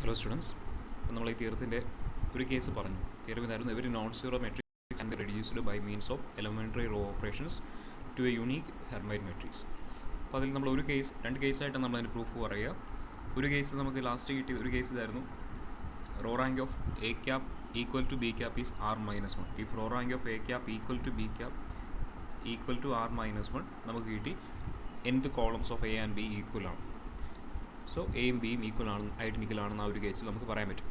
Hello students, നമ്മൾ ഈ തിയറത്തിൻ്റെ ഒരു കേസ് പറഞ്ഞു. തിയറം ഇതായിരുന്നു: every non zero matrix and reduced by means of elementary row operations to a unique Hermite matrix. അപ്പോൾ അതിൽ നമ്മൾ രണ്ട് കേസായിട്ട് നമ്മൾ അതിന് പ്രൂഫ് പറയുക. ഒരു കേസ് നമുക്ക് ലാസ്റ്റ് കിട്ടിയ ഒരു കേസ് ഇതായിരുന്നു: row rank of A cap equal to B cap is r-1. If row rank of A cap equal to B cap equal to r-1 നമുക്ക് കിട്ടി nth columns of A and B equal ആണ്. So എയും ബിയും equal ആണ്, identical ആണെന്ന് ആ ഒരു കേസിൽ നമുക്ക് പറയാൻ പറ്റും.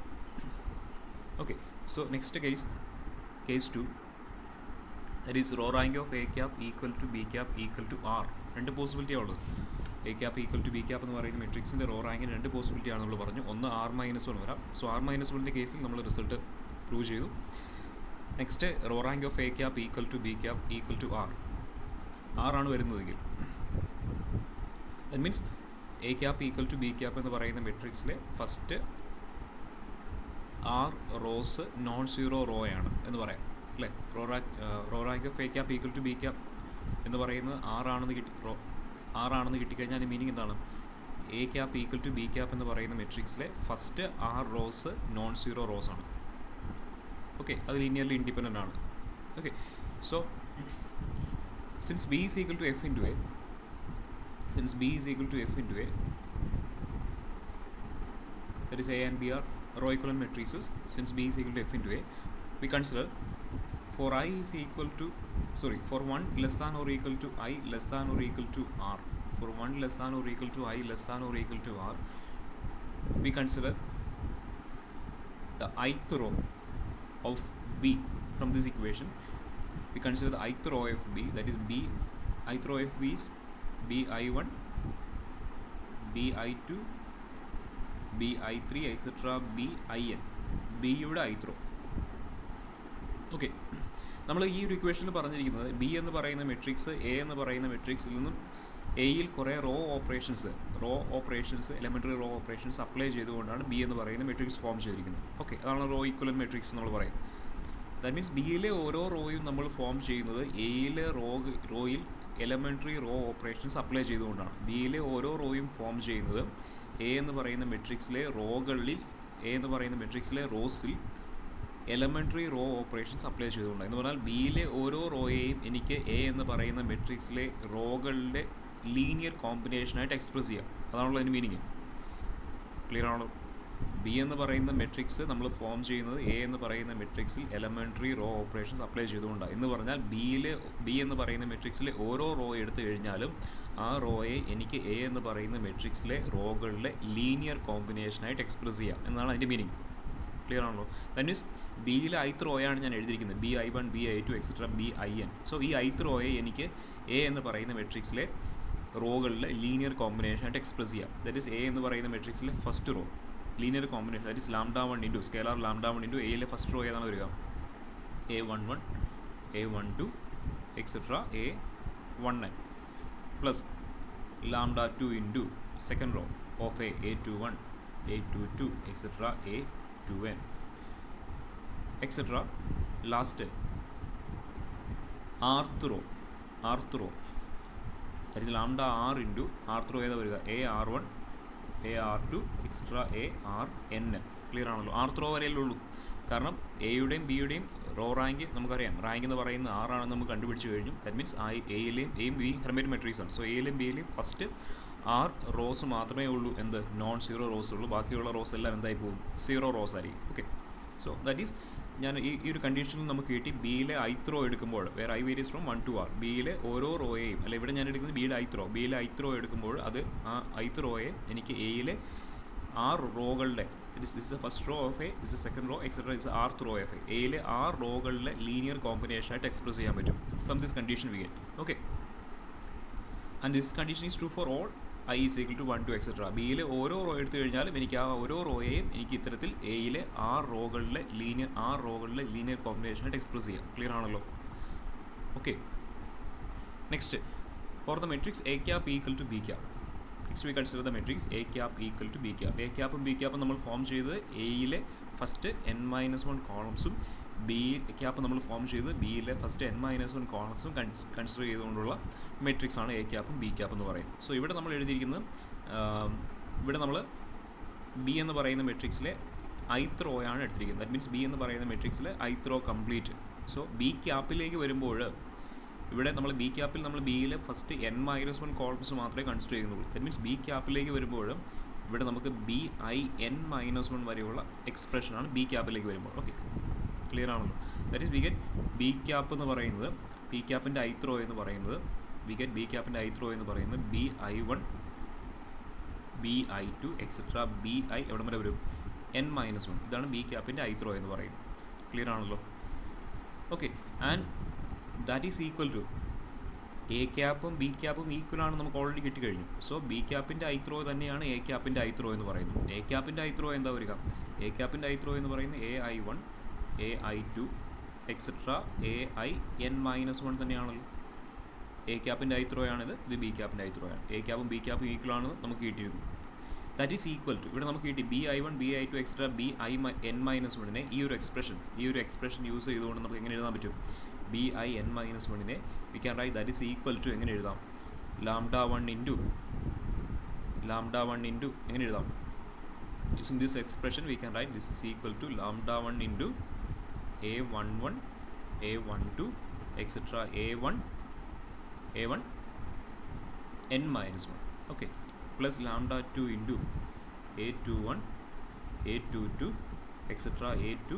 Okay, so next case 2, that is row rank of A cap equal to B cap equal to R. രണ്ട് പോസിബിലിറ്റിയാണ് ഉള്ളത്. A cap equal to B cap എന്ന് പറയുന്ന മെട്രിക്സിൻ്റെ റോ റാങ്കിന് രണ്ട് പോസിബിലിറ്റി ആണ് നമ്മൾ പറഞ്ഞു. ഒന്ന് r-1 വരാം. സോ r-1 കേസിൽ നമ്മൾ റിസൾട്ട് പ്രൂവ് ചെയ്തു. Next row rank of A cap equal to B cap equal to R ആണ് വരുന്നതെങ്കിൽ, that means A cap equal to B cap എന്ന് പറയുന്ന മെട്രിക്സിലെ first R rows non zero row ആണ് എന്ന് പറയാം, അല്ലേ? Row rank of A cap equal to B cap എന്ന് പറയുന്നത് ആറാണെന്ന് കിട്ടിക്കഴിഞ്ഞാൽ അതിൻ്റെ മീനിങ് എന്താണ്? A cap equal to B cap എന്ന് പറയുന്ന മെട്രിക്സിലെ first R rows non zero rows ആണ്. ഓക്കെ, അത് ലീനിയർലി ഇൻഡിപെൻഡൻ്റ് ആണ്. Okay, so since B is equal to F into A, since B is equal to F into A, that is A and B are row equivalent matrices. Since B is equal to F into A, we consider for I is equal to, for 1 less than or equal to I less than or equal to R, for 1 less than or equal to I less than or equal to R, we consider the ith row of B from this equation. We consider the ith row of B, that is B, ith row of B is bi1, bi2, bi3, etc. bin, ബിയുടെ ith row. Okay, നമ്മൾ ഈ ഒരു ഇക്വേഷനിൽ പറഞ്ഞിരിക്കുന്നത് B എന്ന് പറയുന്ന matrix A എന്ന് പറയുന്ന മെട്രിക്സിൽ നിന്നും എയിൽ കുറേ raw operations elementary row operations apply ചെയ്തുകൊണ്ടാണ് ബി എന്ന് പറയുന്ന മെട്രിക്സ് ഫോം ചെയ്തിരിക്കുന്നത്. ഓക്കെ, അതാണ് റോ ഈക്വലന്റ് മെട്രിക്സ് നമ്മൾ പറയും. ദാറ്റ് മീൻസ് ബിയിലെ ഓരോ റോയും നമ്മൾ ഫോം ചെയ്യുന്നത് എയിലെ റോയിൽ എലമെൻ്ററി റോ ഓപ്പറേഷൻസ് അപ്ലൈ ചെയ്തുകൊണ്ടാണ്. ബിയിലെ ഓരോ റോയും ഫോം ചെയ്യുന്നത് എ എന്ന് പറയുന്ന മെട്രിക്സിലെ റോസിൽ എലമെൻ്ററി റോ ഓപ്പറേഷൻസ് അപ്ലൈ ചെയ്തുകൊണ്ടാണ്. എന്ന് പറഞ്ഞാൽ ബിയിലെ ഓരോ റോയെയും എനിക്ക് എ എന്ന് പറയുന്ന മെട്രിക്സിലെ റോകളുടെ ലീനിയർ കോമ്പിനേഷനായിട്ട് എക്സ്പ്രസ് ചെയ്യാം. അതാണല്ലോ അതിന് മീനിങ്. ക്ലിയർ ആണല്ലോ? ബി എന്ന് പറയുന്ന മെട്രിക്സ് നമ്മൾ ഫോം ചെയ്യുന്നത് എ എന്ന് പറയുന്ന മെട്രിക്സിൽ എലമെൻ്ററി റോ ഓപ്പറേഷൻസ് അപ്ലൈ ചെയ്തുകൊണ്ടാണ്. എന്ന് പറഞ്ഞാൽ ബി എന്ന് പറയുന്ന മെട്രിക്സിലെ ഓരോ റോ എടുത്തു കഴിഞ്ഞാലും ആ റോയെ എനിക്ക് എ എന്ന് പറയുന്ന മെട്രിക്സിലെ റോകളുടെ ലീനിയർ കോമ്പിനേഷനായിട്ട് എക്സ്പ്രസ് ചെയ്യാം എന്നാണ് അതിൻ്റെ മീനിങ്. ക്ലിയർ ആണല്ലോ? ദാറ്റ് മീൻസ് ബിയിലെ ith റോയാണ് ഞാൻ എഴുതിയിരിക്കുന്നത്, bi1, bi2, etcetera bin. So ഈ ith റോയെ എനിക്ക് എ എന്ന് പറയുന്ന മെട്രിക്സിലെ റോകളുടെ ലീനിയർ കോമ്പിനേഷനായിട്ട് എക്സ്പ്രസ് ചെയ്യാം. ദാറ്റ് ഈസ് എ എന്ന് പറയുന്ന മെട്രിക്സിലെ first row linear combination, that is λ1 into scalar λ1 into എയിലെ ഫസ്റ്റ് റോ ഏതാണ് വരിക? a11, a12, etcetera a19 plus λ2 into second row of a21, a22, etcetera a2n, etcetera last rth row that is λr into rth row ഏതാ വരിക? ar1, ar2, etcetera arn. Clear ആണല്ലോ? rth row വരെയല്ലേ ഉള്ളൂ. കാരണം എയുടെയും ബിയുടെയും റോ റാങ്ക് നമുക്കറിയാം. Rank എന്ന് പറയുന്നത് ആറാണെന്ന് നമുക്ക് കണ്ടുപിടിച്ച് കഴിഞ്ഞു. ദാറ്റ് മീൻസ് എയും ബിയും ഹെർമൈറ്റ് മെട്രിക്സ് ആണ്. സോ എയിലെയും ബിയിലെയും ഫസ്റ്റ് ആർ റോസ് മാത്രമേ ഉള്ളൂ എന്ത്? നോൺ സീറോ റോസ് ഉള്ളൂ. ബാക്കിയുള്ള റോസ് എല്ലാം എന്തായി പോകും? സീറോ റോസ് ആയിരിക്കും. ഓക്കെ, സോ ദാറ്റ് ഈസ് ഞാൻ ഈ ഒരു കണ്ടീഷനിൽ നമുക്ക് കിട്ടി ബിയിലെ ith റോ എടുക്കുമ്പോൾ, വേറെ I varies from 1 to r, ബിയിലെ ഓരോ റോയെയും, അല്ല ഇവിടെ ഞാൻ എടുക്കുന്നത് ബിയുടെ ബിയിലെ ith റോ എടുക്കുമ്പോൾ അത് ആ ith റോയെ എനിക്ക് എയിലെ ആർ റോകളുടെ, this is the first row of A, this is second row, etcetera is rth row of A, എയിലെ ആർ റോകളുടെ ലീനിയർ കോമ്പിനേഷനായിട്ട് എക്സ്പ്രസ് ചെയ്യാൻ പറ്റും from this condition we get. Okay, and this condition is true for all i is equal to 1 to etcetera. ബിയിലെ ഓരോ raw എടുത്തു കഴിഞ്ഞാലും എനിക്ക് ആ ഓരോ റോയെയും എനിക്ക് ഇത്തരത്തിൽ എയിലെ ആർ റോകളുടെ ലീനിയർ കോമ്പിനേഷനായിട്ട് എക്സ്പ്രസ് ചെയ്യാം. ക്ലിയർ ആണല്ലോ? Okay, next for the matrix A cap equal to B cap. Next we consider the matrix A cap equal to B cap. A ക്യാപ്പും ബി ക്യാപ്പും നമ്മൾ ഫോം ചെയ്തത് എയിലെ ഫസ്റ്റ് n-1 കോളംസും ബി ക്യാപ്പ് നമ്മൾ form ചെയ്ത് ബിയിലെ ഫസ്റ്റ് n-1 കോളംസും കൺസിഡർ ചെയ്തുകൊണ്ടുള്ള മെട്രിക്സ് ആണ് എ ക്യാപ്പും ബി ക്യാപ്പ് എന്ന് പറയും. സോ ഇവിടെ നമ്മൾ എഴുതിയിരിക്കുന്നത്, ഇവിടെ നമ്മൾ ബി എന്ന് പറയുന്ന മെട്രിക്സിലെ ith റോ ആണ് എടുത്തിരിക്കുന്നത്. ദാറ്റ് മീൻസ് ബി എന്ന് പറയുന്ന മെട്രിക്സിലെ ith row complete. So B ക്യാപ്പിലേക്ക് വരുമ്പോൾ ഇവിടെ നമ്മൾ ബി ക്യാപ്പിൽ നമ്മൾ ബിയിലെ ഫസ്റ്റ് n-1 കോളംസ് മാത്രമേ കൺസിഡർ ചെയ്യുന്നുള്ളൂ. ദാറ്റ് മീൻസ് ബി ക്യാപ്പിലേക്ക് വരുമ്പോൾ ഇവിടെ നമുക്ക് BI(n-1) വരെയുള്ള എക്സ്പ്രഷനാണ് ബി ക്യാപ്പിലേക്ക് വരുമ്പോൾ. ഓക്കെ, ക്ലിയർ ആണല്ലോ? That is we get B cap എന്ന് പറയുന്നത്, ബി ക്യാപ്പിൻ്റെ ith റോ എന്ന് പറയുന്നത്, വി ഗെറ്റ് ബി ക്യാപ്പിൻ്റെ ith റോ എന്ന് പറയുന്നത് BI1, BI2 എക്സെട്ര BI എവിടെ വരെ വരും? n-1. ഇതാണ് ബി ക്യാപ്പിൻ്റെ ith റോ എന്ന് പറയുന്നത്. ക്ലിയർ ആണല്ലോ? Okay, and that is equal to A ക്യാപ്പും ബി ക്യാപ്പും ഈക്വൽ ആണ് നമുക്ക് ഓൾറെഡി കിട്ടിക്കഴിഞ്ഞു. സോ ബി ക്യാപ്പിൻ്റെ ith റോ തന്നെയാണ് എ ക്യാപ്പിൻ്റെ ith റോ എന്ന് പറയുന്നത്. എ ക്യാപ്പിൻ്റെ ith റോ എന്താ വരിക? എ ക്യാപ്പിൻ്റെ ith റോ എന്ന് പറയുന്നത് AI1, AI2 എക്സെട്ര AIn-1 തന്നെയാണല്ലോ. എ ക്യാപ്പിൻ്റെ ith റോ ആണിത്, ഇത് ബി ക്യാപ്പിൻ്റെ ith റോ ആണ്. എ ക്യാപ്പും ബി ക്യാപ്പും ഈക്വൽ ആണെന്ന് നമുക്ക് കിട്ടിയിരുന്നു. ദാറ്റ് ഈസ് ഈക്വൽ ടു ഇവിടെ നമുക്ക് കിട്ടി BI1, BI2 എക്സെട്ര BIn-1നെ ഈ ഒരു എക്സ്പ്രഷൻ യൂസ് ചെയ്തുകൊണ്ട് നമുക്ക് എങ്ങനെ എഴുതാൻ പറ്റും? BIn-1നെ we can write that is equal to എങ്ങനെ എഴുതാം? λ1 ഇൻറ്റു എങ്ങനെ എഴുതാം? Using this expression we can write this is equal to λ1 into A11, A12 etcetera A1 n-1. Okay, plus λ2 into A21, A22 etcetera A2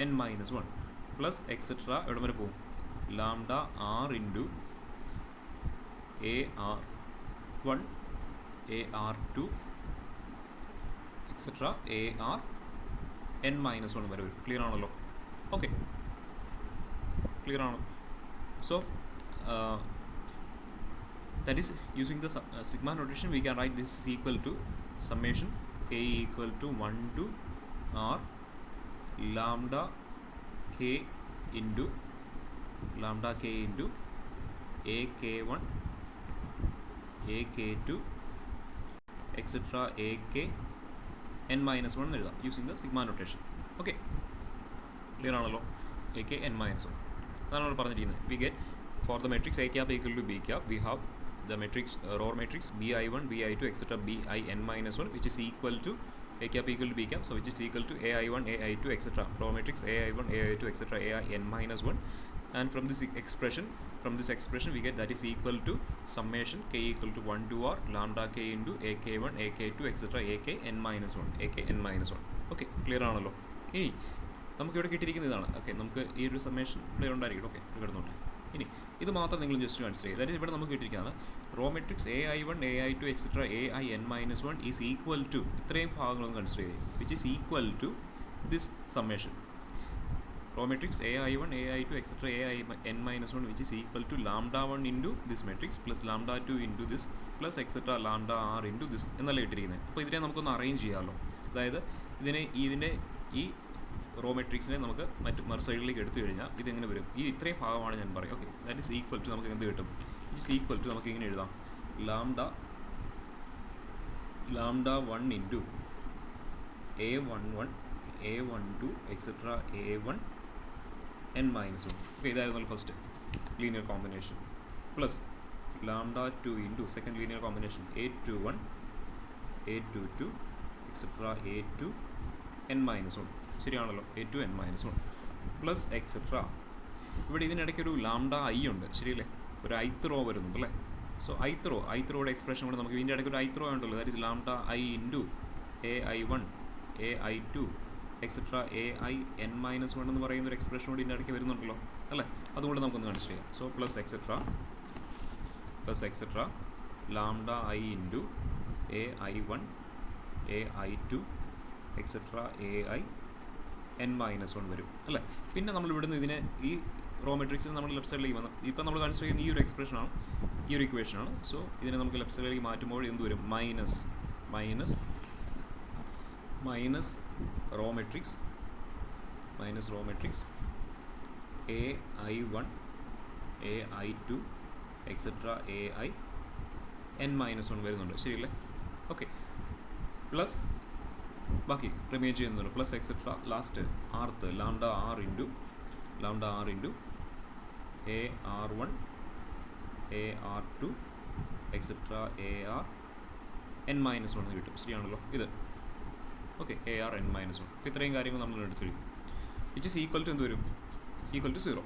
n-1 plus etcetera എവിടെ വരെ പോകും? λr into AR1, AR2 etcetera ARn-1 വരെ വരും. Clear ആണല്ലോ? Okay, clear ആണോ? So that is using the sigma notation we can write this is equal to summation k equal to 1 to r lambda k into ak1 ak2 etc akn-1 എഴുതാം using the sigma notation. Okay, clear ആണല്ലോ? akn-1 അതാണ് നമ്മൾ പറഞ്ഞിരിക്കുന്നത്. we get for the matrix a cap equal to b cap we have the matrix row matrix BI1, BI2 etc BIn-1 which is equal to a cap equal to b cap, so which is equal to AI1, AI2 etc row matrix AI1, AI2 etc AIn-1, and from this expression we get that is equal to summation k equal to 1 to r lambda k into ak1, ak2 etc akn-1. Okay, clear ആണല്ലോ? ഇനി നമുക്കിവിടെ കിട്ടിയിരിക്കുന്ന ഇതാണ്. Okay, നമുക്ക് ഈ ഒരു summation clear ഉണ്ടായിരിക്കും. Okay, കിടന്നോട്ടെ. ഇനി ഇത് മാത്രം നിങ്ങൾ ജസ്റ്റ് കൺസിഡർ ചെയ്യുക. അതായത് ഇവിടെ നമുക്ക് കിട്ടിയിരിക്കുകയാണ് row matrix AI1, AI2 etcetera AIn-1 is equal to ഇത്രയും ഭാഗങ്ങളൊന്നും കൺസിഡർ ചെയ്യും which is equal to this summation. Row matrix AI1, AI2 etcetera AIn-1 which is equal to λ1 into this matrix plus λ2 into this plus etcetera λr into this എന്നല്ല ഇട്ടിരിക്കുന്നത്. അപ്പോൾ ഇതിനെ നമുക്കൊന്ന് arrange ചെയ്യാമല്ലോ. അതായത് ഇതിൻ്റെ ഈ റോ മെട്രിക്സിനെ നമുക്ക് മറു സൈഡിലേക്ക് എടുത്തു കഴിഞ്ഞാൽ ഇതെങ്ങനെ വരും? ഈ ഇത്രയും ഭാഗമാണ് ഞാൻ പറയും. Okay, that is equal to നമുക്ക് എന്ത് കിട്ടും? ഇറ്റ് ഈസ് ഈക്വൽ ടു നമുക്ക് ഇങ്ങനെ എഴുതാം λ1 into A11, A12 etcetera A1n-1. Okay, ഇതായിരുന്നു first linear combination plus λ2 into second linear combination A21, A22 etcetera A2n-1. ശരിയാണല്ലോ? A2n-1 plus etcetera. ഇവിടെ ഇതിനിടയ്ക്കൊരു λi ഉണ്ട്, ശരിയല്ലേ? ഒരു ith റോ വരുന്നുണ്ട് അല്ലേ? സോ ith റോയുടെ എക്സ്പ്രഷൻ കൊണ്ട് നമുക്ക് ഇതിൻ്റെ ഇടയ്ക്ക് ഒരു ith റോ ഉണ്ടല്ലോ, that is λi into AI1, AI2 etcetera AIn-1 എന്ന് പറയുന്ന ഒരു എക്സ്പ്രഷൻ കൂടി ഇതിൻ്റെ ഇടയ്ക്ക് വരുന്നുണ്ടല്ലോ അല്ലേ? അതുകൊണ്ട് നമുക്കൊന്ന് കൺസിഡർ ചെയ്യാം. So plus etcetera λi into AI1, AI2 etcetera AIn-1 വരും അല്ലേ? പിന്നെ നമ്മൾ ഇവിടുന്ന് ഇതിനെ ഈ റോ മെട്രിക്സിന് നമ്മൾ ലെഫ്റ്റ് സൈഡിലേക്ക് വന്നു. ഇപ്പം നമ്മൾ കൺസിഡർ ചെയ്യുന്ന ഈ ഒരു എക്സ്പ്രഷനാണ്, ഈ ഒരു ഇക്വേഷനാണ്. സോ ഇതിനെ നമുക്ക് ലെഫ്റ്റ് സൈഡിലേക്ക് മാറ്റുമ്പോൾ എന്ത് വരും? Minus raw matrix AI1, AI2 etcetera AIn-1 വരുന്നുണ്ട്, ശരിയല്ലേ? ഓക്കെ, പ്ലസ് ബാക്കി റിമൈൻ ചെയ്യുന്നുണ്ട് പ്ലസ് എക്സെട്ര ലാസ്റ്റ് ആർത്ത് λr into AR1, AR2 etcetera ARn-1 കിട്ടും, ശരിയാണല്ലോ? ഇത് okay, A R N minus one. അപ്പോൾ ഇത്രയും കാര്യങ്ങൾ നമ്മൾ എടുത്തിരിക്കും. വിച്ച് ഇസ് ഈക്വൽ ടു എന്ത് വരും? Equal to 0.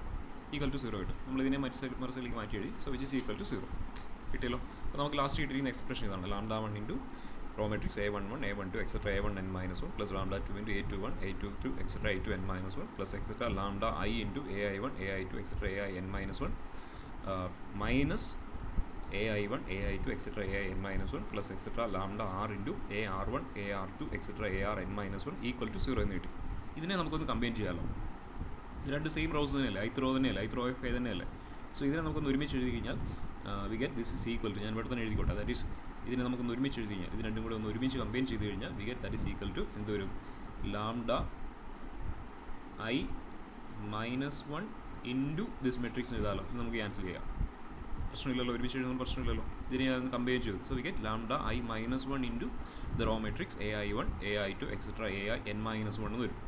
ഈക്വൽ ടു 0 കിട്ടും. നമ്മളിതിനെ മറുസൈഡിലേക്ക് മാറ്റി എഴുതി. So which is equal to 0 കിട്ടിയല്ലോ. അപ്പോൾ നമുക്ക് ലാസ്റ്റ് കിട്ടിയിരിക്കുന്ന എക്സ്പ്രഷൻ ഇതാണ്. Lambda 1 into row matrix A11 A12 etcetera A1 n minus 1 plus lambda 2 into A21 A22 etcetera A2 n minus 1 plus etcetera lambda I into AI1 AI2 etcetera AI n minus 1 minus AI1 AI2 etcetera AI n minus 1 plus etcetera lambda R into AR1 AR2 etcetera AR n minus 1 equal to 0 എന്ന് കിട്ടി. ഇതിനെ നമുക്കൊന്ന് combine ചെയ്യാമല്ലോ. ഇത് രണ്ട് same rows തന്നെയല്ലേ, ith row തന്നെയല്ലേ, ith row of A തന്നെയല്ലേ. സോ ഇതിനെ നമുക്കൊന്ന് ഒരുമിച്ച് എഴുതി കഴിഞ്ഞാൽ we get this is equal to, ഞാൻ ഇവിടെ തന്നെ എഴുതിക്കോട്ടെ, ദാറ്റ് ഈസ് ഇതിനെ നമുക്കൊന്ന് ഒരുമിച്ച് എഴുതി കഴിഞ്ഞാൽ, ഇത് രണ്ടും കൂടെ ഒന്ന് ഒരുമിച്ച് കമ്പൈൻ ചെയ്ത് കഴിഞ്ഞാൽ we get that is equal to എന്ത് വരും? Lambda I minus 1 into this matrix എഴുതാമല്ലോ. ഇത് നമുക്ക് ക്യാൻസൽ ചെയ്യാം, പ്രശ്നമില്ലല്ലോ, ഒരുമിച്ച് എഴുതുമ്പോൾ പ്രശ്നമില്ലല്ലോ. ഇതിനെ ഞാൻ കമ്പൈൻ ചെയ്തു. So we get lambda I minus 1 into the row matrix AI1 AI2 etcetera AI n minus 1 എന്ന് വരും.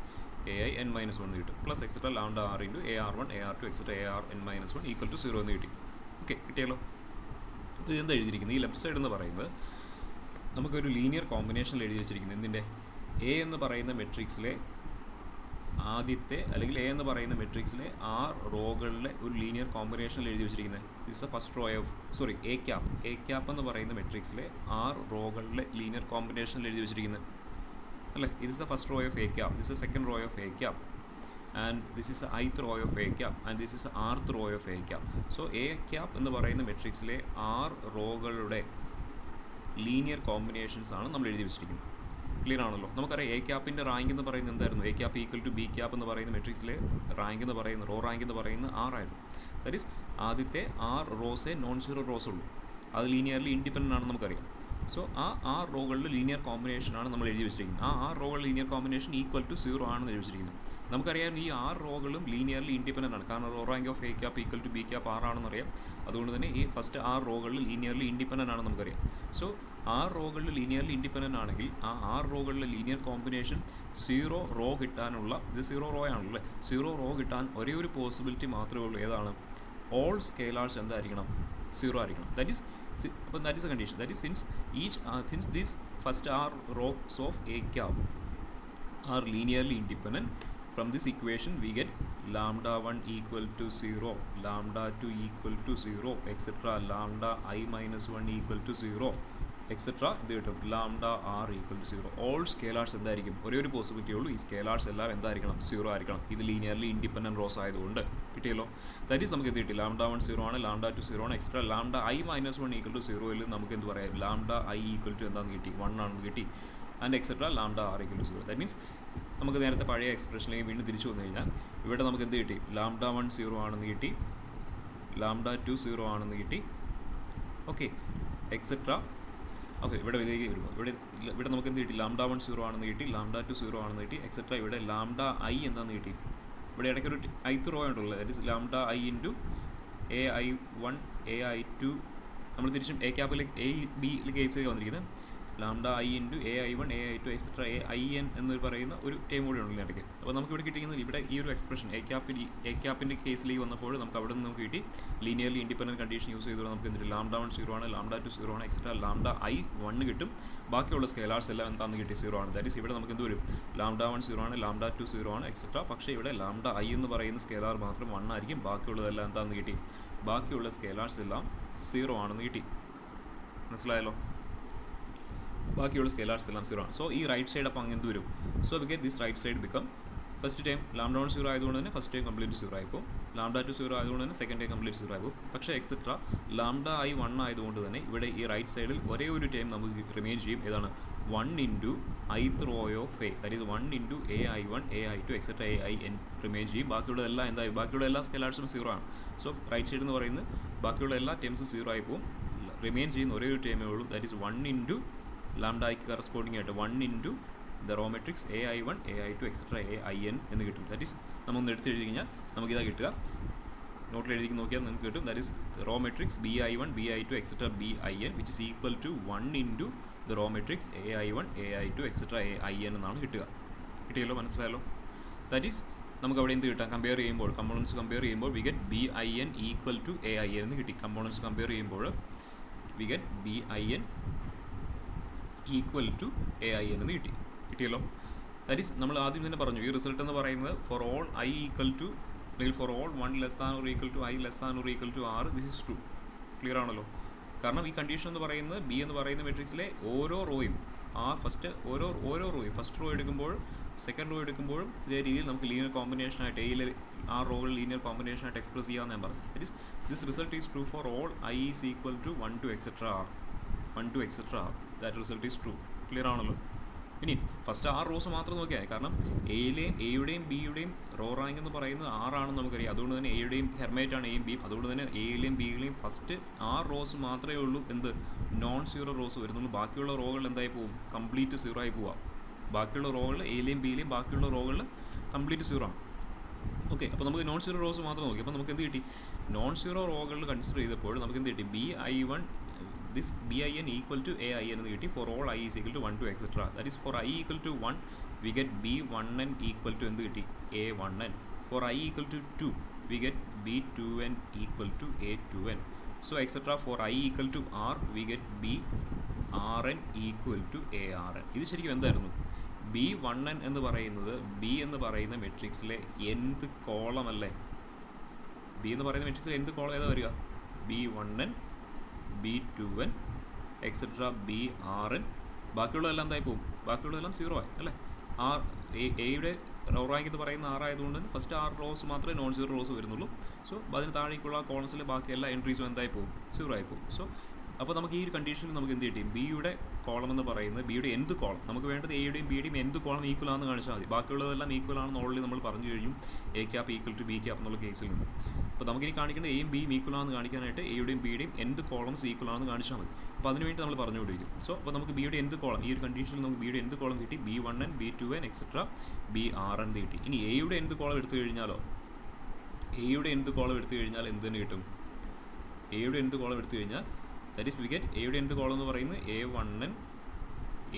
AI n മൈനസ് 1 കിട്ടും. Plus etcetera lambda R into AR1 AR2 etcetera AR n minus 1 equal to 0 എന്ന് കിട്ടി. Okay, കിട്ടിയല്ലോ. അപ്പോൾ ഇതെന്താ എഴുതിയിരിക്കുന്നത്? ഈ ലെഫ്റ്റ് സൈഡ് എന്ന് പറയുന്നത് നമുക്കൊരു ലീനിയർ കോമ്പിനേഷനിൽ എഴുതി വെച്ചിരിക്കുന്നത് എന്തിൻ്റെ? എ എന്ന് പറയുന്ന മെട്രിക്സിലെ ആദ്യത്തെ അല്ലെങ്കിൽ എ എന്ന് പറയുന്ന മെട്രിക്സിലെ 6 റോകളിലെ ഒരു ലീനിയർ കോമ്പിനേഷനിൽ എഴുതി വെച്ചിരിക്കുന്നത്. This A first row of A cap എന്ന് പറയുന്ന മെട്രിക്സിലെ 6 റോകളിലെ ലീനിയർ കോമ്പിനേഷനിൽ എഴുതി വെച്ചിരിക്കുന്നത് അല്ലേ. ഇത് is a first row of A cap, this a second row of A cap, and this is a ith row of A cap, and this is a rth row of A cap. So A cap എന്ന് പറയുന്ന മെട്രിക്സിലെ 6 റോകളുടെ linear combinations ആണ് നമ്മൾ എഴുതി വെച്ചിരിക്കുന്നത്. Clear ആണല്ലോ. നമുക്കറിയാം A ക്യാപ്പിൻ്റെ rank എന്ന് പറയുന്നത് എന്തായിരുന്നു? A cap equal to B cap എന്ന് പറയുന്ന മെട്രിക്സിലെ റാങ്ക് എന്ന് പറയുന്നത്, റോ റാങ്ക് എന്ന് പറയുന്നത് 6 ആയിരുന്നു. ദാറ്റ് ഈസ് ആദ്യത്തെ 6 റോസേ നോൺ സീറോ റോസ് ഉള്ളൂ. അത് ലീനിയർലി ഇൻഡിപെൻഡൻ്റ് ആണെന്ന് നമുക്കറിയാം. സോ ആ 6 റോകളിൽ ലീനിയർ കോമ്പിനേഷനാണ് നമ്മൾ എഴുതി വെച്ചിരിക്കുന്നത്. ആ 6 റോകളിൽ ലീനിയർ കോമ്പിനേഷൻ ഈക്വൽ ടു 0 ആണെന്ന് എഴുതി വെച്ചിരിക്കുന്നത്. നമുക്കറിയാം ഈ 6 റോകളും ലീനിയർലി ഇൻഡിപെൻഡൻ്റ് ആണ്. കാരണം row rank of A cap equal to B cap 6 ആണെന്ന് അറിയാം. അതുകൊണ്ട് തന്നെ ഈ ഫസ്റ്റ് 6 റോകളിൽ ലീനിയർലി ഇൻഡിപെൻഡൻ്റ് ആണെന്ന് നമുക്കറിയാം. സോ 6 റോകളിൽ ലീനിയർലി ഇൻഡിപെൻഡൻ്റ് ആണെങ്കിൽ ആ 6 റോകളിലെ ലീനിയർ കോമ്പിനേഷൻ 0 റോ കിട്ടാനുള്ള, ഇത് 0 റോ ആണല്ലോ അല്ലേ, 0 റോ കിട്ടാൻ ഒരേ ഒരു പോസിബിലിറ്റി മാത്രമേ ഉള്ളൂ. ഏതാണ്? ഓൾ സ്കെയിലാർസ് എന്തായിരിക്കണം? 0 ആയിരിക്കണം. ദാറ്റ് ഈസ് അപ്പോൾ that is A condition. That is since these first 6 rose of A cap R linearly independent, from this equation we get lambda 1 equal to 0, lambda 2 equal to 0, etc. lambda I minus 1 equal to 0, etc. ഇത് കിട്ടും lambda R equal to 0. All scalars എന്തായിരിക്കും? ഒരേ ഒരു possibility ഉള്ളൂ, ഈ സ്കെയിലാർസ് എല്ലാം എന്തായിരിക്കണം? 0 ആയിരിക്കണം. ഇത് ലീനിയർലി ഇൻഡിപെൻഡൻറ്റ് റോസ് ആയതുകൊണ്ട് കിട്ടിയല്ലോ. ദാറ്റ് ഈസ് നമുക്ക് എന്ത് കിട്ടി? ലാംഡ 1 0 ആണ്, ലാംഡ 2 0 ആണ്, etcetera lambda I minus 1 equal to 0യിൽ നമുക്ക് എന്ത് പറയാം? ലാംഡ I ഈക്വൽ ടു എന്താണെന്ന് കിട്ടി? 1 ആണെന്ന് കിട്ടി. And etcetera lambda R equal to 0. That means നമുക്ക് നേരത്തെ പഴയ എക്സ്പ്രഷനിലേക്ക് വീണ്ടും തിരിച്ചു വന്നു കഴിഞ്ഞാൽ ഇവിടെ നമുക്ക് എന്ത് കിട്ടി? ലാംഡ 1 0 ആണെന്ന് കിട്ടി, ലാംഡ 2 0 ആണെന്ന് കിട്ടി, ഓക്കെ, എക്സെട്ര. ഓക്കെ, ഇവിടെ ഇതിലേക്ക് വരുമ്പോൾ ഇവിടെ നമുക്ക് എന്ത് കിട്ടി? ലാംഡ 1 0 ആണെന്ന് കിട്ടി, ലാംഡ 2 0 ആണെന്ന് കിട്ടി, എക്സെട്ര. ഇവിടെ ലാംഡ I എന്താണെന്ന് കിട്ടി? ഇവിടെ ഇടയ്ക്കൊരു ith റോ ആയിട്ടുള്ളത്, that is lambda I into AI1 AI2. നമ്മൾ തിരിച്ചും എ ക്യാപ്പിലേക്ക് A B കേസിലേക്ക് വന്നിരിക്കുന്നത് lambda I into AI1 AI2 etcetera AIN എന്ന് പറയുന്ന ഒരു ടൈം കൂടി ഉണ്ടല്ലോ ഇടയ്ക്ക്. അപ്പോൾ നമുക്കിവിടെ കിട്ടിയിരിക്കുന്നത് ഇവിടെ ഈ ഒരു എക്സ്പ്രഷൻ എ ക്യാപ്പിൻ്റെ കേസിലേക്ക് വന്നപ്പോൾ നമുക്ക് അവിടെ നിന്ന് നമുക്ക് കിട്ടി ലീനിയർലി ഇൻഡിപെൻഡൻറ്റ് കണ്ടീഷൻ യൂസ് ചെയ്തുകൊണ്ട് നമുക്ക് എന്തിട്ട് ലാംഡ 1 0 ആണ്, ലാംഡ 2 0 ആണ്, എക്സെട്ര ലാംഡ I 1 കിട്ടും. ബാക്കിയുള്ള സ്കെയിലാർസ് എല്ലാം എന്താണെന്ന് കിട്ടി? 0 ആണ്. ദാറ്റ് ഈസ് ഇവിടെ നമുക്ക് എന്ത് വരും? ലാംഡ 1 0 ആണ്, ലാംഡ 2 0 ആണ്, എക്സെട്ര. പക്ഷേ ഇവിടെ ലാംഡ I എന്ന് പറയുന്ന സ്കെയിലാർ മാത്രം 1 ആയിരിക്കും. ബാക്കിയുള്ളതെല്ലാം എന്താണെന്ന് കിട്ടി? ബാക്കിയുള്ള സ്കെയിലാർസ് എല്ലാം 0 ആണെന്ന് കിട്ടി. മനസ്സിലായല്ലോ? ബാക്കിയുള്ള സ്കെയിലാർസ് എല്ലാം 0 ആണ്. സോ ഈ റൈറ്റ് സൈഡ് അപ്പോൾ അങ്ങ് എന്ത് വരും? So we get this right side become first time lambda 1 0 ആയതുകൊണ്ട് തന്നെ ഫസ്റ്റ് ടൈം കംപ്ലീറ്റ് 0 ആയിപ്പോൾ, ലാംഡ 2 0 ആയതുകൊണ്ട് തന്നെ സെക്കൻഡ് ടൈം കംപ്ലീറ്റ് 0 ആയിപ്പോൾ. പക്ഷേ എക്സെട്ര ലാംഡ I 1 ആയതുകൊണ്ട് തന്നെ ഇവിടെ ഈ റൈറ്റ് സൈഡിൽ ഒരേ ഒരു ടൈം നമുക്ക് റിമെയിൻ ചെയ്യും. ഏതാണ്? 1 into ith row of A, that is 1 into AI1 AI2 etcetera AIN remain ചെയ്യും. ബാക്കിയുള്ള എല്ലാം എന്തായി? ബാക്കിയുള്ള എല്ലാ സ്കെയിലാർസും 0 ആണ്. സോ റൈറ്റ് സൈഡ് എന്ന് പറയുന്നത് ബാക്കിയുള്ള എല്ലാ ടൈംസും 0 ആയി പോകും. റിമെയിൻ ചെയ്യുന്ന ഒരേ ഒരു ടൈമേ ഉള്ളൂ, ദാറ്റ് ഈസ് 1 ഇൻറ്റു ലാംഡ ഐക്ക് കറസ്പോണ്ടിങ് ആയിട്ട് 1 into the row matrix AI1 AI2 etcetera AIN എന്ന് കിട്ടും. ദാറ്റ് ഈസ് നമ്മളൊന്ന് എടുത്ത് എഴുതി കഴിഞ്ഞാൽ നമുക്കിതാ കിട്ടുക. നോട്ടിൽ എഴുതി നോക്കിയാൽ നമുക്ക് കിട്ടും. That is row matrix BI1 BI2 etcetera BIN which is equal to 1 into the row matrix AI1 AI2 etcetera AIN എന്നാണ് കിട്ടുക. കിട്ടിയല്ലോ? മനസ്സിലായല്ലോ? ദാറ്റ് ഈസ് നമുക്ക് അവിടെ എന്ത് കിട്ടാം? കമ്പയർ ചെയ്യുമ്പോൾ, കമ്പോണൻസ് കമ്പയർ ചെയ്യുമ്പോൾ we get BIN equal to AIN എന്ന് കിട്ടി. കമ്പോണൻസ് കമ്പയർ ചെയ്യുമ്പോൾ we get BIN equal to AIN എന്ന് കിട്ടി. കിട്ടിയല്ലോ. ദാറ്റ് ഈസ് നമ്മൾ ആദ്യം തന്നെ പറഞ്ഞു, ഈ റിസൾട്ട് എന്ന് പറയുന്നത് for all I equal to, അല്ലെങ്കിൽ for all 1 less than or equal to I less than or equal to R, this is true. Clear ആണല്ലോ. കാരണം ഈ കണ്ടീഷൻ എന്ന് പറയുന്നത് ബി എന്ന് പറയുന്ന മെട്രിക്സിലെ ഓരോ റോയും ഫസ്റ്റ് ഓരോ റോയും ഫസ്റ്റ് റോ എടുക്കുമ്പോഴും സെക്കൻഡ് റോ എടുക്കുമ്പോഴും ഇതേ രീതിയിൽ നമുക്ക് ലീനിയർ കോമ്പിനേഷനായിട്ട് എയിലെ ആ റോകൾ ലീനിയർ കോമ്പിനേഷനായിട്ട് എക്സ്പ്രസ് ചെയ്യാമെന്ന് ഞാൻ പറഞ്ഞു. That is this result is true for all I is equal to 1 to etc R, 1 to etc R, that result is true. Clear ആണല്ലോ. ഇനി ഫസ്റ്റ് ആറ് റോസ് മാത്രം നോക്കിയാൽ, കാരണം എയുടെയും ബിയുടെയും റോ റാങ്ക് എന്ന് പറയുന്നത് ആറാണെന്ന് നമുക്കറിയാം. അതുകൊണ്ട് തന്നെ എയുടെയും ഹെർമൈറ്റ് ആണ് എയും ബിയും. അതുകൊണ്ട് തന്നെ എയിലെയും ബിയിലെയും ഫസ്റ്റ് 6 റോസ് മാത്രമേ ഉള്ളൂ എന്ത് നോൺ സീറോ റോസ് വരുന്നുള്ളൂ. ബാക്കിയുള്ള റോകൾ എന്തായി പോകും? കംപ്ലീറ്റ് സീറോ ആയി പോവാം. ബാക്കിയുള്ള റോകൾ എയിലെയും ബിയിലെയും ബാക്കിയുള്ള റോകൾ കംപ്ലീറ്റ് സീറോ ആണ്. ഓക്കെ, അപ്പോൾ നമുക്ക് നോൺ സീറോ റോസ് മാത്രം നോക്കി. അപ്പോൾ നമുക്ക് എന്ത് കിട്ടി? നോൺ സീറോ റോകളിൽ കൺസിഡർ ചെയ്തപ്പോൾ നമുക്ക് എന്ത് കിട്ടി? BI1 this bin equal to ai എന്ന് കിട്ടി. for all i is equal to 1 to etc. that is for i equal to 1 we get b1n equal to എന്ത് കിട്ടി? a1n. for i equal to 2 we get b2n equal to a2n. so etc. for i equal to r we get brn equal to arn. ഇത് ശരിക്കും എന്തായിരുന്നു? b1n എന്ന് പറയുന്നത് b എന്ന് പറയുന്ന മെട്രിക്സിലെ എന്ത് കോളം അല്ലേ? b എന്ന് പറയുന്ന മെട്രിക്സിലെ എന്ത് കോളം ഏതാ വരിക? b1n b2n etcetera brn. ബാക്കിയുള്ളതെല്ലാം എന്തായി പോകും? ബാക്കിയുള്ളതെല്ലാം സീറോ ആയി അല്ലേ? എയുടെ റോ റാങ്ക് എന്ന് പറയുന്ന 6 ആയതുകൊണ്ട് തന്നെ ഫസ്റ്റ് 6 റോസ് മാത്രമേ നോൺ സീറോ റോസ് വരുന്നുള്ളൂ. സോ അതിന് താഴേക്കുള്ള കോളംസിൽ ബാക്കി എല്ലാ എൻട്രീസും എന്തായി പോകും? സീറോ ആയി പോകും. സോ അപ്പോൾ നമുക്ക് ഈ ഒരു കണ്ടീഷനിൽ നമുക്ക് എന്ത് കിട്ടി? ബിയുടെ കോളം എന്ന് പറയുന്നത് ബിയുടെ എന്ത് കോളം, നമുക്ക് വേണ്ടത് എയുടെയും ബിയുടെയും എന്ത് കോളം ഈക്വൽ ആണെന്ന് കാണിച്ചാൽ മതി. ബാക്കിയുള്ളതെല്ലാം ഈക്വൽ ആണെന്ന് ഓൾറെഡി നമ്മൾ പറഞ്ഞു കഴിഞ്ഞു A cap equal to B cap എന്നുള്ള കേസിൽ നിന്ന്. അപ്പോൾ നമുക്കിനി കാണിക്കേണ്ടത് എയും ബിയും ഈക്വൽ ആണെന്ന് കാണിക്കാനായിട്ട് എയുടെയും ബിയുടെയും എന്ത് കോളംസ് ഈക്വൽ ആണെന്ന് കാണിച്ചാൽ മതി. അപ്പോൾ അതിനുവേണ്ടി നമ്മൾ പറഞ്ഞുകൊണ്ടിരിക്കും. സോ അപ്പോൾ നമുക്ക് ബിയുടെ എന്ത് കോളം, ഈ ഒരു കണ്ടീഷനിൽ നമുക്ക് ബിയുടെ എന്ത് കോളം കിട്ടി? b1n b2n എക്സെട്ര brn കിട്ടി. ഇനി എയുടെ എന്ത് കോളം എടുത്തു കഴിഞ്ഞാലോ? എയുടെ എന്ത് കോളം എടുത്തു കഴിഞ്ഞാൽ എന്ത് തന്നെ കിട്ടും? എയുടെ എന്ത് കോളം എടുത്തു കഴിഞ്ഞാൽ ദാറ്റ് ഈസ് വി ഗെറ്റ് എയുടെ എന്ത് കോളം എന്ന് പറയുന്നത് a1n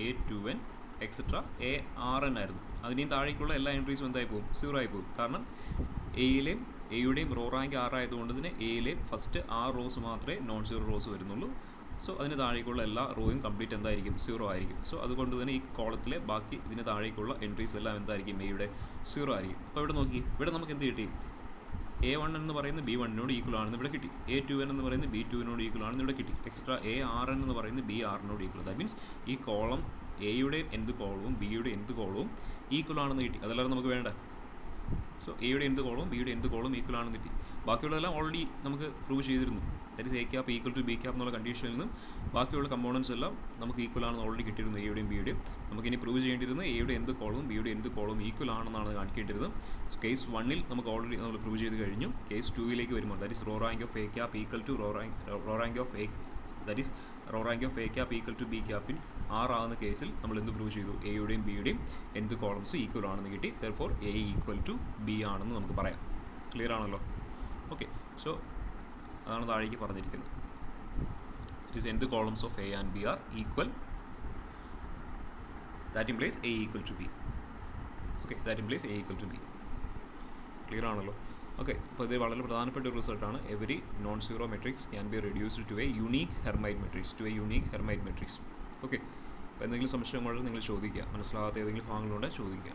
a2n എക്സെട്ര arn ആയിരുന്നു. അതിനെയും താഴേക്കുള്ള എല്ലാ എൻട്രീസും എന്തായി പോകും? സീറോ ആയി പോകും. കാരണം എയുടെയും റോ റാങ്ക് 6 ആയതുകൊണ്ട് തന്നെ എയിലെ ഫസ്റ്റ് 6 റോസ് മാത്രമേ നോൺ സീറോ റോസ് വരുന്നുള്ളൂ. സോ അതിന് താഴേക്കുള്ള എല്ലാ റോയും കംപ്ലീറ്റ് എന്തായിരിക്കും? സീറോ ആയിരിക്കും. സോ അതുകൊണ്ട് തന്നെ ഈ കോളത്തിലെ ബാക്കി ഇതിന് താഴേക്കുള്ള എൻട്രീസ് എല്ലാം എന്തായിരിക്കും? എയുടെ സീറോ ആയിരിക്കും. അപ്പോൾ ഇവിടെ നോക്കി, ഇവിടെ നമുക്ക് എന്ത് കിട്ടി? a1 എന്ന് പറയുന്നത് b1നോട് ഈക്വൽ ആണെന്ന് ഇവിടെ കിട്ടി. a2n എന്ന് പറയുന്നത് b2നോട് ഈക്വൽ ആണെന്ന് ഇവിടെ കിട്ടി. എക്സെട്ര arn എന്ന് പറയുന്നത് brnോട് ഈക്വൽ. ദാറ്റ് മീൻസ് ഈ കോളം എയുടെ എന്ത് കോളവും ബിയുടെ എന്ത് കോളവും ഈക്വൽ ആണെന്ന് കിട്ടി. അതല്ലാതെ നമുക്ക് വേണ്ട. സോ എയുടെ എന്ത് കോളവും ബിയുടെ എന്ത് കോളവും ഈക്വൽ ആണെന്ന് കിട്ടി. ബാക്കിയുള്ളതെല്ലാം ഓൾറെഡി നമുക്ക് പ്രൂവ് ചെയ്തിരുന്നു. That is A cap equal to B cap എന്നുള്ള കണ്ടീഷനിൽ നിന്നും ബാക്കിയുള്ള കമ്പോണൻസ് എല്ലാം നമുക്ക് ഈക്വൽ ആണെന്ന് ഓൾറെഡി കിട്ടിയിരുന്നു എയുടെയും ബിയുടെയും. നമുക്കിനി പ്രൂവ് ചെയ്യേണ്ടിയിരുന്നത് എയുടെ എന്ത് കോളവും ബിയുടെ എന്ത് കോളവും ഈക്വൽ ആണെന്നാണ് കാണിക്കേണ്ടിരുന്നത്. കേസ് 1ൽ നമുക്ക് ഓൾറെഡി നമ്മൾ പ്രൂവ് ചെയ്ത് കഴിഞ്ഞു. കേസ് 2ലേക്ക് വരുമ്പോൾ that is row rank of A cap equal to row rank of A, that is row rank of A cap equal to B ക്യാപ്പിൻ 6 ആകുന്ന കേസിൽ നമ്മൾ എന്ത് പ്രൂവ് ചെയ്തു? എയുടെയും ബിയുടെയും എന്ത് കോളംസ് ഈക്വൽ ആണെന്ന് കിട്ടി. Therefore A equal to B ആണെന്ന് നമുക്ക് പറയാം. ക്ലിയർ ആണല്ലോ? ഓക്കെ, സോ അതാണ് താഴേക്ക് പറഞ്ഞിരിക്കുന്നത്. ഇറ്റ് ഈസ് എന്ത് columns of A and B are equal, that implies A equal to B. Okay, that implies A equal to B. Clear ആണല്ലോ? Okay, അപ്പോൾ ഇത് വളരെ പ്രധാനപ്പെട്ട ഒരു റിസൾട്ടാണ്. Every non zero matrix can be reduced to a unique Hermite matrix. Okay, അപ്പോൾ എന്തെങ്കിലും സംശയങ്ങൾ നിങ്ങൾ ചോദിക്കുക. മനസ്സിലാകാത്ത ഏതെങ്കിലും ഭാഗങ്ങളുണ്ടെങ്കിൽ ചോദിക്കുക.